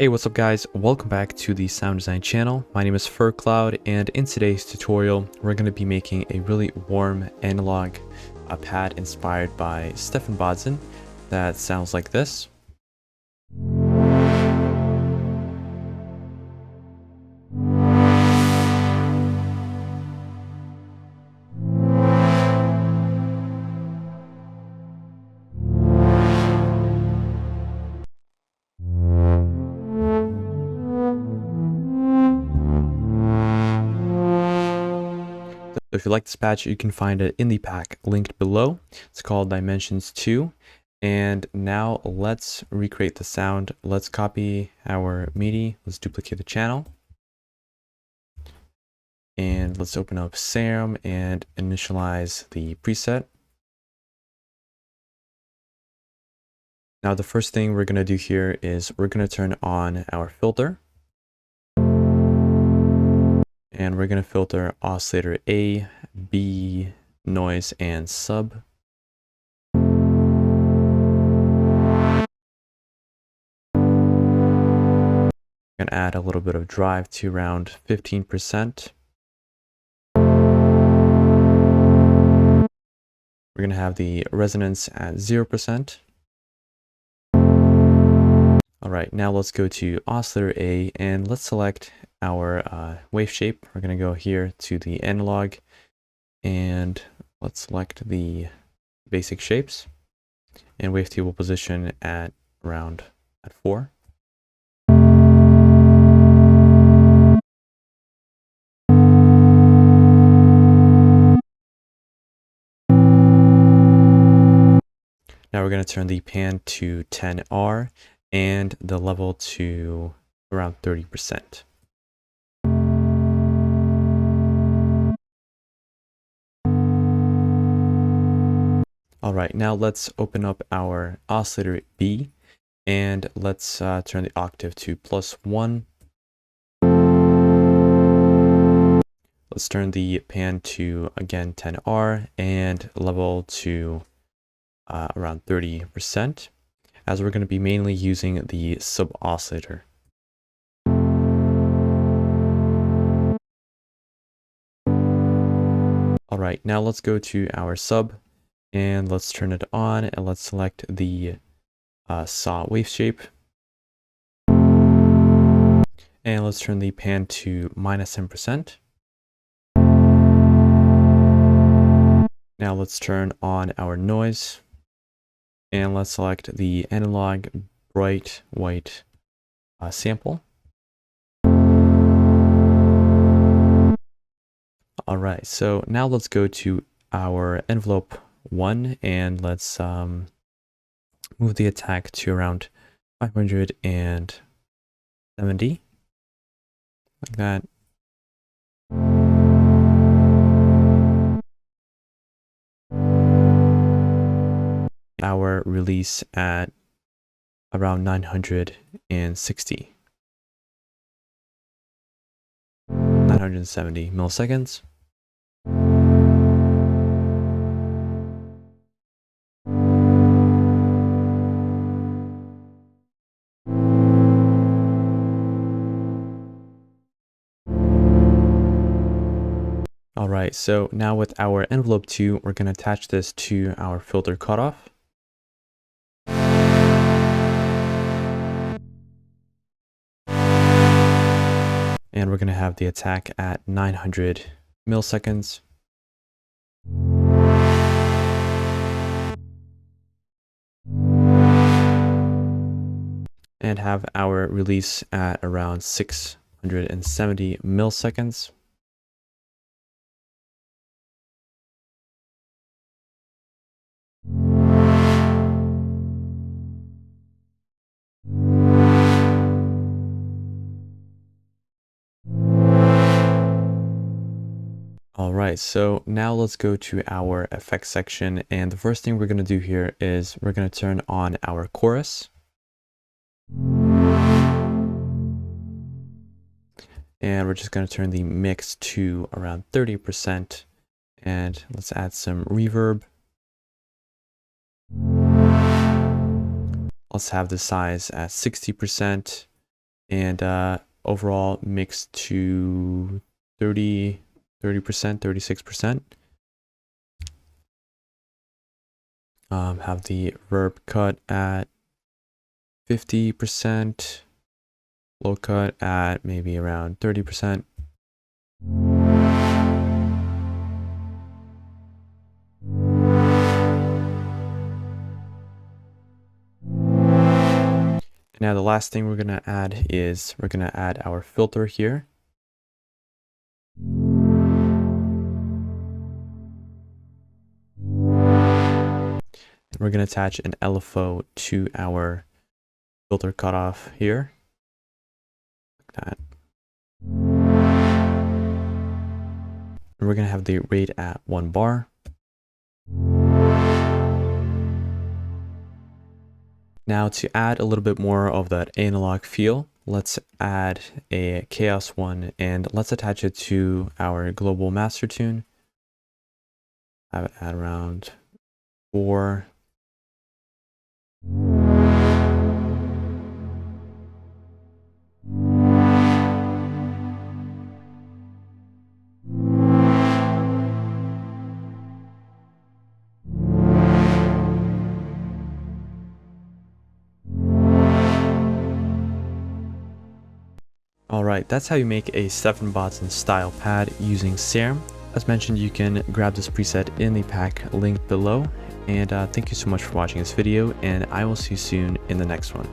Hey, what's up guys? Welcome back to the sound design channel. My name is FurCloud, and in today's tutorial, we're going to be making a really warm analog pad inspired by Stephan Bodzin that sounds like this. So if you like this patch, you can find it in the pack linked below. It's called Dimensions 2. And now let's recreate the sound. Let's copy our MIDI. Let's duplicate the channel. And let's open up Serum and initialize the preset. Now the first thing we're going to do here is we're going to turn on our filter. And we're going to filter oscillator A, B, noise, and sub. We're going to add a little bit of drive to around 15%. We're going to have the resonance at 0%. All right, now let's go to oscillator A and let's select our wave shape. We're going to go here to the analog and let's select the basic shapes and wavetable position at around at 4. Now we're going to turn the pan to 10R and the level to around 30%. All right, now let's open up our oscillator B and let's turn the octave to +1. Let's turn the pan to, again, 10R and level to around 30%, as we're going to be mainly using the sub oscillator. All right, now let's go to our sub and let's turn it on and let's select the saw wave shape. And let's turn the pan to -10%. Now let's turn on our noise and let's select the analog bright white sample. All right, so now let's go to our envelope 1 and let's move the attack to around 570, like that. Our release at around 960. 970 milliseconds. All right, so now with our envelope 2, we're going to attach this to our filter cutoff. And we're going to have the attack at 900 milliseconds. And have our release at around 670 milliseconds. All right, so now let's go to our effects section, and the first thing we're going to do here is we're going to turn on our chorus. And we're just going to turn the mix to around 30%, and let's add some reverb. Let's have the size at 60%, and overall mix to 30%, 36%. Have the reverb cut at 50%, low cut at maybe around 30%. Now the last thing we're going to add is we're going to add our filter here. And we're going to attach an LFO to our filter cutoff here. Like that. And we're going to have the rate at 1 bar. Now to add a little bit more of that analog feel, let's add a chaos one and let's attach it to our global master tune. Have it at around 4. Alright, that's how you make a Stephan Bodzin style pad using Serum. As mentioned, you can grab this preset in the pack linked below. And thank you so much for watching this video, and I will see you soon in the next one.